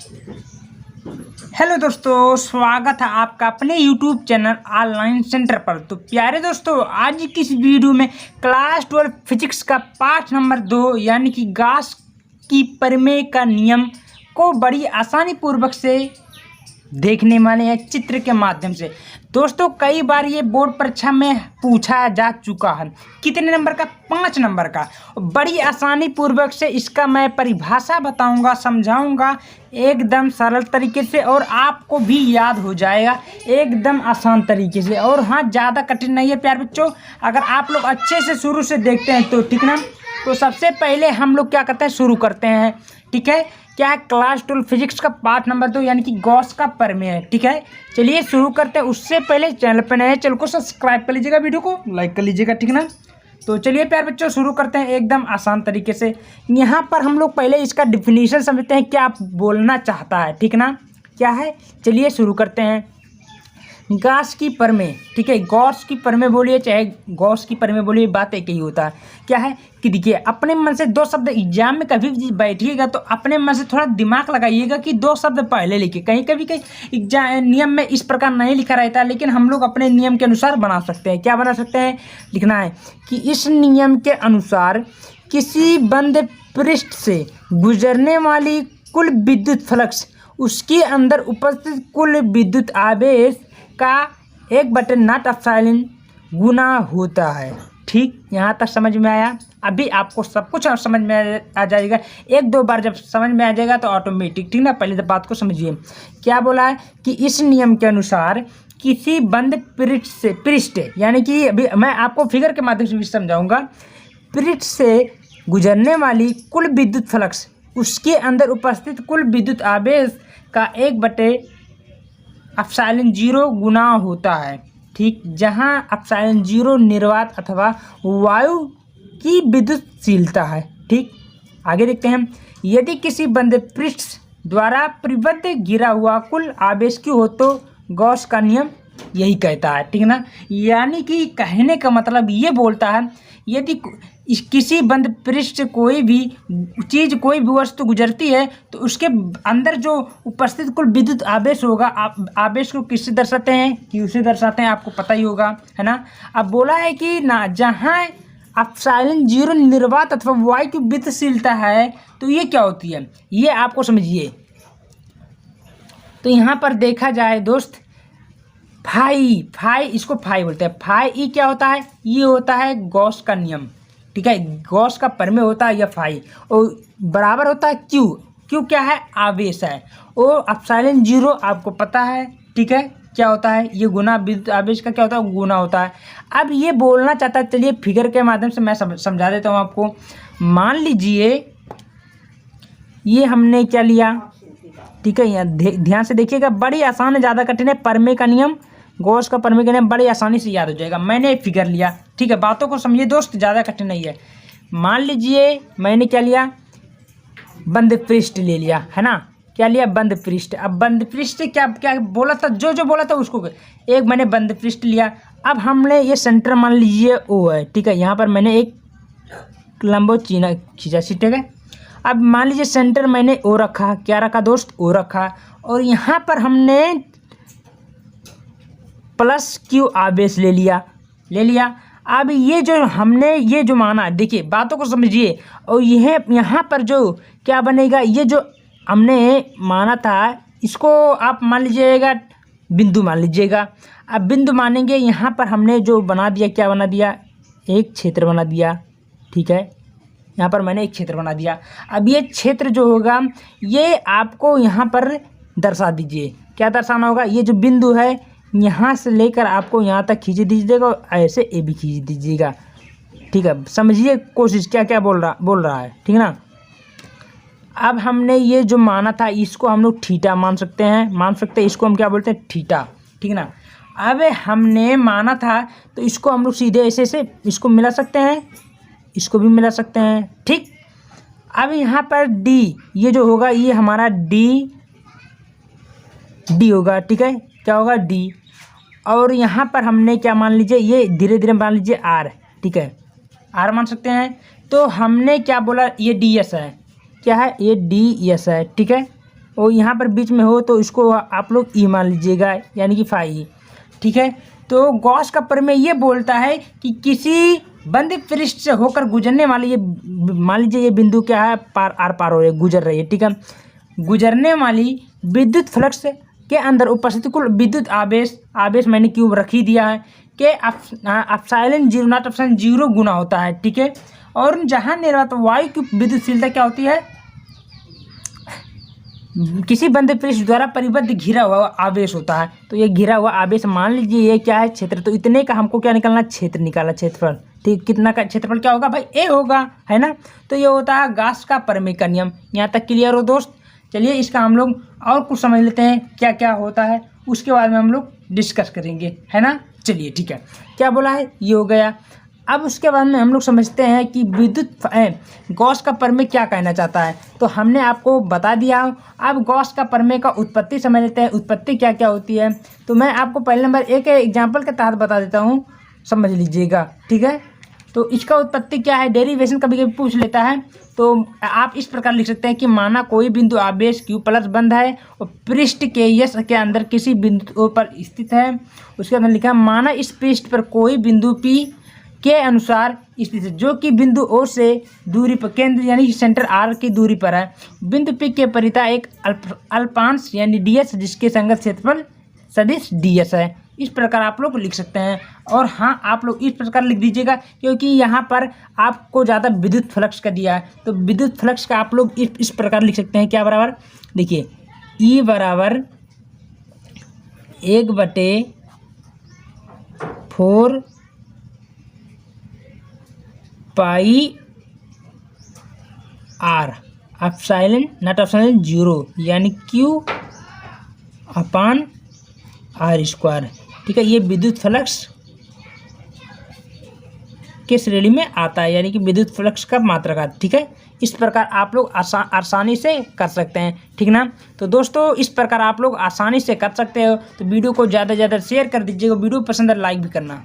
Hello दोस्तों, स्वागत है आपका अपने YouTube चैनल ऑनलाइन सेंटर पर। तो प्यारे दोस्तों, आज की इस वीडियो में क्लास 12 फिजिक्स का पाठ नंबर 2 यानी कि गॉस की प्रमेय का नियम को बड़ी आसानी पूर्वक से देखने वाले हैं चित्र के माध्यम से। दोस्तों, कई बार ये बोर्ड परीक्षा में पूछा जा चुका है। कितने नंबर का? 5 नंबर का। बड़ी आसानी पूर्वक से इसका मैं परिभाषा बताऊंगा, समझाऊंगा एकदम सरल तरीके से, और आपको भी याद हो जाएगा एकदम आसान तरीके से। और हाँ, ज़्यादा कठिन नहीं है प्यारे बच्चों। अगर आप लोग अच्छे से शुरू से देखते हैं तो ठीक ना। तो सबसे पहले हम लोग क्या करते हैं, शुरू करते हैं। ठीक है, क्या है? क्लास 12 फिजिक्स का पाठ नंबर 2 यानी कि गॉस का प्रमेय है। ठीक है, चलिए शुरू करते हैं। उससे पहले चैनल पर नए हैं, चैनल को सब्सक्राइब कर लीजिएगा, वीडियो को लाइक कर लीजिएगा। ठीक ना। तो चलिए प्यारे बच्चों, शुरू करते हैं एकदम आसान तरीके से। यहाँ पर हम लोग पहले इसका डिफिनीशन समझते हैं, क्या बोलना चाहता है। ठीक ना, क्या है? चलिए शुरू करते हैं। गॉस की प्रमेय। ठीक है, गॉस की प्रमेय बोलिए चाहे गॉस की प्रमेय बोलिए, बात एक ही होता है। क्या है कि देखिए, अपने मन से 2 शब्द एग्जाम में कभी भी बैठिएगा तो अपने मन से थोड़ा दिमाग लगाइएगा कि 2 शब्द पहले लिखे। कभी एग्जाम नियम में इस प्रकार नहीं लिखा रहता है, लेकिन हम लोग अपने नियम के अनुसार बना सकते हैं। क्या बना सकते हैं? लिखना है कि इस नियम के अनुसार किसी बंद पृष्ठ से गुजरने वाली कुल विद्युत फ्लक्स उसके अंदर उपस्थित कुल विद्युत आवेश का 1/0 गुना होता है। ठीक, यहाँ तक समझ में आया? अभी आपको सब कुछ समझ में आ जाएगा। 1-2 बार जब समझ में आ जाएगा तो ऑटोमेटिक। ठीक ना, पहले तो बात को समझिए। क्या बोला है कि इस नियम के अनुसार किसी बंद पृष्ठ यानी कि अभी मैं आपको फिगर के माध्यम से भी समझाऊंगा। पृष्ठ से गुजरने वाली कुल विद्युत फ्लक्स उसके अंदर उपस्थित कुल विद्युत आवेश का 1/0 गुना होता है। ठीक, जहाँ ε0 निर्वात अथवा वायु की विद्युतशीलता है। ठीक, आगे देखते हैं। यदि किसी बंद पृष्ठ द्वारा परिबद्ध गिरा हुआ कुल आवेश की हो तो गॉस का नियम यही कहता है। ठीक ना, यानी कि कहने का मतलब ये बोलता है, यदि किसी बंद पृष्ठ कोई भी चीज़ कोई भी वस्तु गुजरती है तो उसके अंदर जो उपस्थित कुल विद्युत आवेश होगा, आवेश को किससे दर्शाते हैं? क्यू से दर्शाते हैं, आपको पता ही होगा, है ना। अब बोला है कि ना, जहाँ ε0 निर्वात अथवा वायु की विद्युतशीलता है तो ये क्या होती है, ये आपको समझिए। तो यहाँ पर देखा जाए दोस्त, फाई इसको फाई बोलते हैं। फाई ई क्या होता है? ये होता है गॉस का नियम। ठीक है, गॉस का प्रमेय होता है यह फाई, और बराबर होता है क्यू क्या है? आवेश है। और ε0 आपको पता है। ठीक है, क्या होता है? ये गुना विद्युत आवेश का क्या होता है? गुना होता है। अब ये बोलना चाहता है, चलिए फिगर के माध्यम से मैं समझा देता हूँ आपको। मान लीजिए ये हमने क्या लिया। ठीक है, यहाँ ध्यान से देखिएगा, बड़ी आसान है, ज़्यादा कठिन है। प्रमेय का नियम, गॉस का प्रमेय का नियम बड़ी आसानी से याद हो जाएगा। मैंने एक फिगर लिया। ठीक है, बातों को समझिए दोस्त, ज़्यादा कठिन नहीं है। मान लीजिए मैंने क्या लिया, बंद पृष्ठ ले लिया, है ना। क्या लिया? बंद पृष्ठ। अब बंद पृष्ठ क्या क्या बोला था, जो बोला था उसको एक मैंने बंद पृष्ठ लिया। अब हमने ये सेंटर मान लीजिए ओ है। ठीक है, यहाँ पर मैंने एक लंबो चीना खींचा। ठीक है, अब मान लीजिए सेंटर मैंने ओ रखा। क्या रखा दोस्त? ओ रखा। और यहाँ पर हमने प्लस क्यू आवेश ले लिया। अब ये जो हमने ये जो माना, देखिए बातों को समझिए। और यह यहाँ पर जो क्या बनेगा, ये जो हमने माना था इसको आप मान लीजिएगा बिंदु मान लीजिएगा। अब बिंदु मानेंगे, यहाँ पर हमने जो बना दिया, क्या बना दिया? एक क्षेत्र बना दिया। ठीक है, यहाँ पर मैंने एक क्षेत्र बना दिया। अब ये क्षेत्र जो होगा ये आपको यहाँ पर दर्शा दीजिए। क्या दर्शाना होगा? ये जो बिंदु है यहाँ से लेकर आपको यहाँ तक खींच दीजिएगा, और ऐसे ए भी खींच दीजिएगा। ठीक है, समझिए कोशिश, क्या क्या बोल रहा है। ठीक ना। अब हमने ये जो माना था इसको हम लोग थीटा मान सकते हैं। इसको हम क्या बोलते हैं? थीटा। ठीक ना। अब हमने माना था तो इसको हम लोग सीधे ऐसे इसको मिला सकते हैं, इसको भी मिला सकते हैं। ठीक, अब यहाँ पर डी, ये जो होगा ये हमारा डी होगा। ठीक है, क्या होगा? डी। और यहाँ पर हमने क्या मान लीजिए, ये धीरे धीरे मान लीजिए आर। ठीक है, आर मान सकते हैं। तो हमने क्या बोला, ये डी एस है। क्या है? ये डी एस है। ठीक है, और यहाँ पर बीच में हो तो इसको आप लोग ई मान लीजिएगा, यानी कि फाई। ठीक है, तो गॉस का प्रमेय ये बोलता है कि किसी बंद पृष्ठ से होकर गुजरने वाली, ये मान लीजिए ये बिंदु क्या है, आर पार हो रही है, गुजर रही है। ठीक है, गुजरने वाली विद्युत फ्लक्स के अंदर उपस्थित कुल विद्युत आवेश मैंने क्यों रख ही दिया है कि एप्सिलॉन 0 गुना होता है। ठीक है, और जहाँ निर्वात वायु की विद्युतशीलता क्या होती है, किसी बंद पृष्ठ द्वारा परिबद्ध घिरा हुआ आवेश होता है। तो ये घिरा हुआ आवेश मान लीजिए ये क्या है, क्षेत्र। तो इतने का हमको क्या निकालना, क्षेत्र निकाला, क्षेत्रफल। ठीक, कितना का क्षेत्रफल क्या होगा भाई, ए होगा, है ना। तो ये होता है गॉस का प्रमेय का नियम। यहाँ तक क्लियर हो दोस्त। चलिए इसका हम लोग और कुछ समझ लेते हैं क्या क्या होता है, उसके बाद में हम लोग डिस्कस करेंगे, है ना। चलिए ठीक है, क्या बोला है, ये हो गया। अब उसके बाद में हम लोग समझते हैं कि गॉस का प्रमेय क्या कहना चाहता है। तो हमने आपको बता दिया। अब गॉस का प्रमेय का उत्पत्ति समझ लेते हैं, उत्पत्ति क्या क्या होती है। तो मैं आपको पहले नंबर एक एग्जाम्पल के तहत बता देता हूँ, समझ लीजिएगा। ठीक है, तो इसका उत्पत्ति क्या है, डेरिवेशन कभी कभी पूछ लेता है। तो आप इस प्रकार लिख सकते हैं कि माना कोई बिंदु आवेश Q प्लस बंद है और पृष्ठ के यश के अंदर किसी बिंदु पर स्थित है। उसके अंदर लिखा है माना इस पृष्ठ पर कोई बिंदु P के अनुसार स्थित है, जो कि बिंदु O से दूरी पर, केंद्र यानी कि सेंटर R की दूरी पर है। बिंदु P के परिता एक अल्पांश यानी ds, जिसके संगत क्षेत्रफल सदिश ds है। इस प्रकार आप लोग लिख सकते हैं। और हाँ, आप लोग इस प्रकार लिख दीजिएगा क्योंकि यहाँ पर आपको ज़्यादा विद्युत फ्लक्स का दिया है। तो विद्युत फ्लक्स का आप लोग इस प्रकार लिख सकते हैं, क्या बराबर, देखिए E बराबर 1/4 पाई R एप्सिलॉन नॉट एप्सिलॉन 0 यानी Q/R²। ठीक है, ये विद्युत फ्लक्स के श्रेणी में आता है, यानी कि विद्युत फ्लक्स का मात्रा का। ठीक है, इस प्रकार आप लोग आसानी से कर सकते हैं। ठीक ना। तो दोस्तों इस प्रकार आप लोग आसानी से कर सकते हो। तो वीडियो को ज़्यादा से ज़्यादा शेयर कर दीजिएगा, वीडियो पसंद है लाइक भी करना।